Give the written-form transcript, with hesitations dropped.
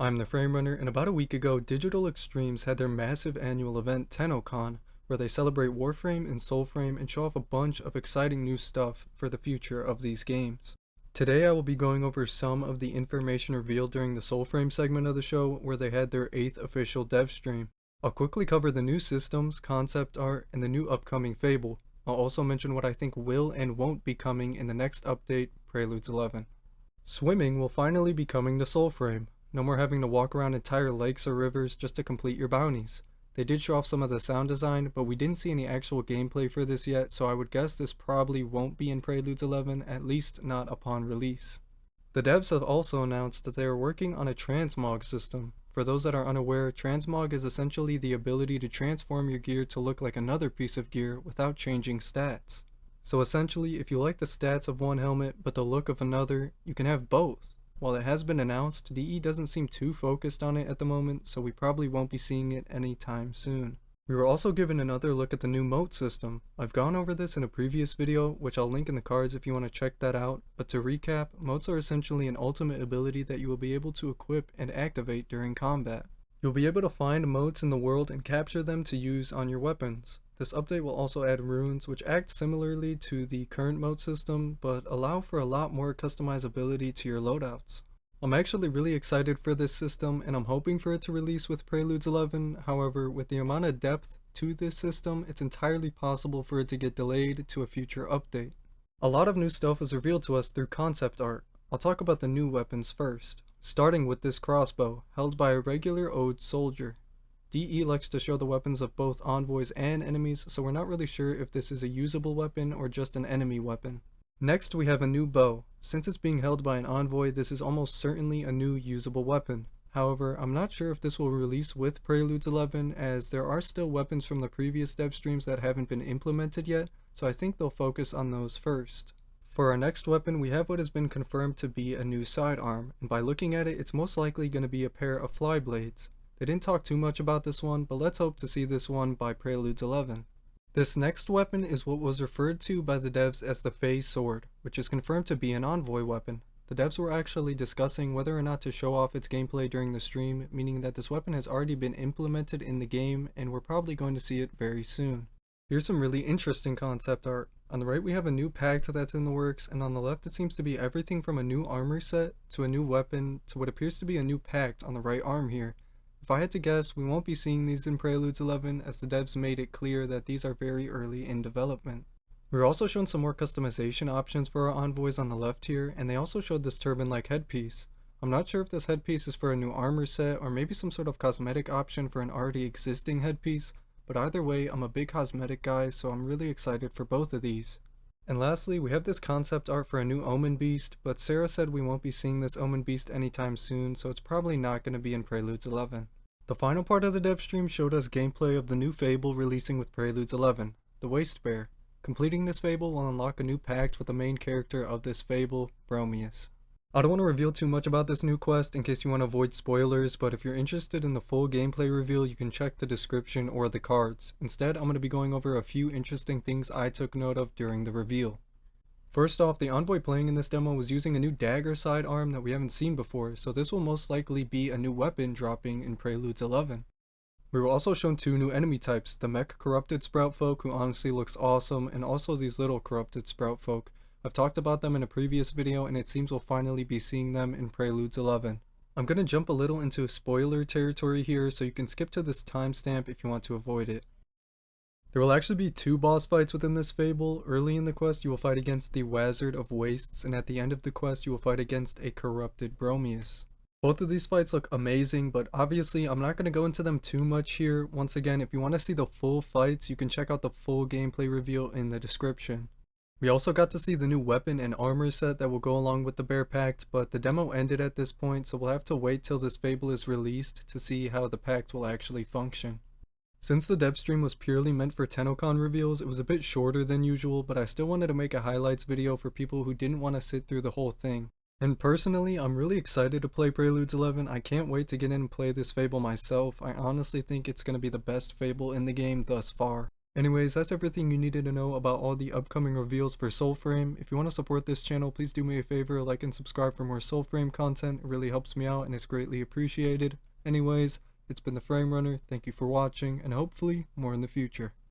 I'm the Frame Runner, and about a week ago, Digital Extremes had their massive annual event, TennoCon, where they celebrate Warframe and Soulframe and show off a bunch of exciting new stuff for the future of these games. Today I will be going over some of the information revealed during the Soulframe segment of the show, where they had their 8th official dev stream. I'll quickly cover the new systems, concept art, and the new upcoming Fable. I'll also mention what I think will and won't be coming in the next update, Preludes 11. Swimming will finally be coming to Soulframe. No more having to walk around entire lakes or rivers just to complete your bounties. They did show off some of the sound design, but we didn't see any actual gameplay for this yet, so I would guess this probably won't be in Preludes 11, at least not upon release. The devs have also announced that they are working on a Transmog system. For those that are unaware, Transmog is essentially the ability to transform your gear to look like another piece of gear without changing stats. So essentially, if you like the stats of one helmet but the look of another, you can have both. While it has been announced, DE doesn't seem too focused on it at the moment, so we probably won't be seeing it anytime soon. We were also given another look at the new Mote system. I've gone over this in a previous video, which I'll link in the cards if you want to check that out, but to recap, Motes are essentially an ultimate ability that you will be able to equip and activate during combat. You'll be able to find motes in the world and capture them to use on your weapons. This update will also add runes, which act similarly to the current mote system, but allow for a lot more customizability to your loadouts. I'm actually really excited for this system, and I'm hoping for it to release with Preludes 11. However, with the amount of depth to this system, it's entirely possible for it to get delayed to a future update. A lot of new stuff was revealed to us through concept art. I'll talk about the new weapons first, starting with this crossbow, held by a regular Ode soldier. DE likes to show the weapons of both envoys and enemies, so we're not really sure if this is a usable weapon or just an enemy weapon. Next we have a new bow. Since it's being held by an envoy, this is almost certainly a new usable weapon. However, I'm not sure if this will release with Preludes 11, as there are still weapons from the previous dev streams that haven't been implemented yet, so I think they'll focus on those first. For our next weapon, we have what has been confirmed to be a new sidearm, and by looking at it, it's most likely going to be a pair of fly blades. They didn't talk too much about this one, but let's hope to see this one by Preludes 11. This next weapon is what was referred to by the devs as the Phase Sword, which is confirmed to be an envoy weapon. The devs were actually discussing whether or not to show off its gameplay during the stream, meaning that this weapon has already been implemented in the game and we're probably going to see it very soon. Here's some really interesting concept art. On the right we have a new pact that's in the works, and on the left it seems to be everything from a new armor set to a new weapon to what appears to be a new pact on the right arm here. If I had to guess, we won't be seeing these in Preludes 11, as the devs made it clear that these are very early in development. We were also shown some more customization options for our envoys on the left here, and they also showed this turban-like headpiece. I'm not sure if this headpiece is for a new armor set or maybe some sort of cosmetic option for an already existing headpiece, but either way, I'm a big cosmetic guy, so I'm really excited for both of these. And lastly, we have this concept art for a new Omen Beast, but Sarah said we won't be seeing this Omen Beast anytime soon, so it's probably not going to be in Preludes 11. The final part of the dev stream showed us gameplay of the new Fable releasing with Preludes 11, the Waste Bear. Completing this Fable will unlock a new pact with the main character of this Fable, Bromius. I don't want to reveal too much about this new quest in case you want to avoid spoilers, but if you're interested in the full gameplay reveal, you can check the description or the cards. Instead, I'm going to be going over a few interesting things I took note of during the reveal. First off, the envoy playing in this demo was using a new dagger sidearm that we haven't seen before, so this will most likely be a new weapon dropping in Preludes 11. We were also shown two new enemy types, the mech corrupted sprout folk, who honestly looks awesome, and also these little corrupted sprout folk. I've talked about them in a previous video, and it seems we'll finally be seeing them in Preludes 11. I'm going to jump a little into spoiler territory here, so you can skip to this timestamp if you want to avoid it. There will actually be two boss fights within this Fable. Early in the quest you will fight against the Wizard of Wastes, and at the end of the quest you will fight against a corrupted Bromius. Both of these fights look amazing, but obviously I'm not going to go into them too much here. Once again, if you want to see the full fights, you can check out the full gameplay reveal in the description. We also got to see the new weapon and armor set that will go along with the Bear Pact, but the demo ended at this point, so we'll have to wait till this Fable is released to see how the Pact will actually function. Since the dev stream was purely meant for TennoCon reveals, it was a bit shorter than usual, but I still wanted to make a highlights video for people who didn't want to sit through the whole thing. And personally, I'm really excited to play Preludes 11. I can't wait to get in and play this Fable myself. I honestly think it's going to be the best Fable in the game thus far. Anyways, that's everything you needed to know about all the upcoming reveals for Soulframe. If you want to support this channel, please do me a favor, like and subscribe for more Soulframe content. It really helps me out and it's greatly appreciated. Anyways, it's been the Frame Runner. Thank you for watching, and hopefully more in the future.